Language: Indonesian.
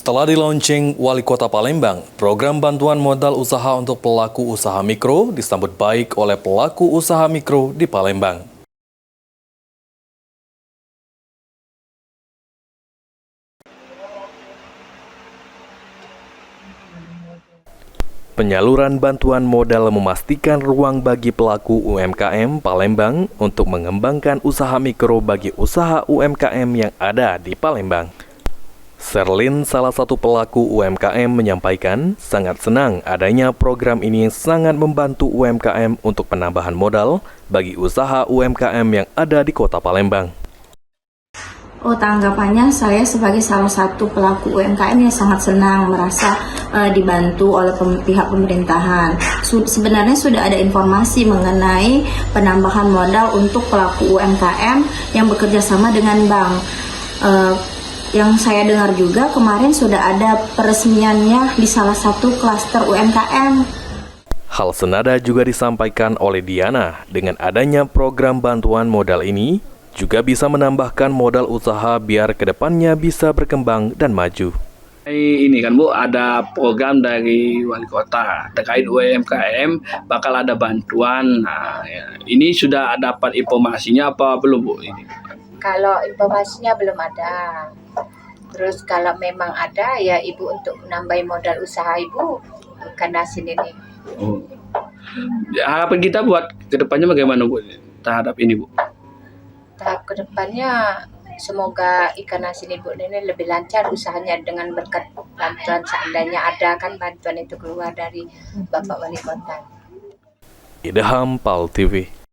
Setelah di-launching Wali Kota Palembang, program bantuan modal usaha untuk pelaku usaha mikro disambut baik oleh pelaku usaha mikro di Palembang. Penyaluran bantuan modal memastikan ruang bagi pelaku UMKM Palembang untuk mengembangkan usaha mikro bagi usaha UMKM yang ada di Palembang. Serlin, salah satu pelaku UMKM, menyampaikan sangat senang adanya program ini sangat membantu UMKM untuk penambahan modal bagi usaha UMKM yang ada di Kota Palembang. Tanggapannya saya sebagai salah satu pelaku UMKM yang sangat senang merasa dibantu oleh pihak pemerintahan. Sebenarnya sudah ada informasi mengenai penambahan modal untuk pelaku UMKM yang bekerja sama dengan bank. Yang saya dengar juga kemarin sudah ada peresmiannya di salah satu klaster UMKM. Hal senada juga disampaikan oleh Diana. Dengan adanya program bantuan modal ini, juga bisa menambahkan modal usaha biar kedepannya bisa berkembang dan maju. Ini kan Bu, ada program dari Wali Kota terkait UMKM, bakal ada bantuan. Nah, ya. Ini sudah dapat informasinya apa belum Bu? Ini? Kalau informasinya belum ada. Terus kalau memang ada, ya Ibu untuk menambah modal usaha Ibu ikan asin ini. Oh. Ya, harapan kita buat kedepannya bagaimana Bu terhadap ini Bu? Tahap kedepannya semoga ikan asin Ibu ini lebih lancar usahanya dengan berkat bantuan seandainya ada kan bantuan itu keluar dari Bapak Wali Kota. Idham PAL TV.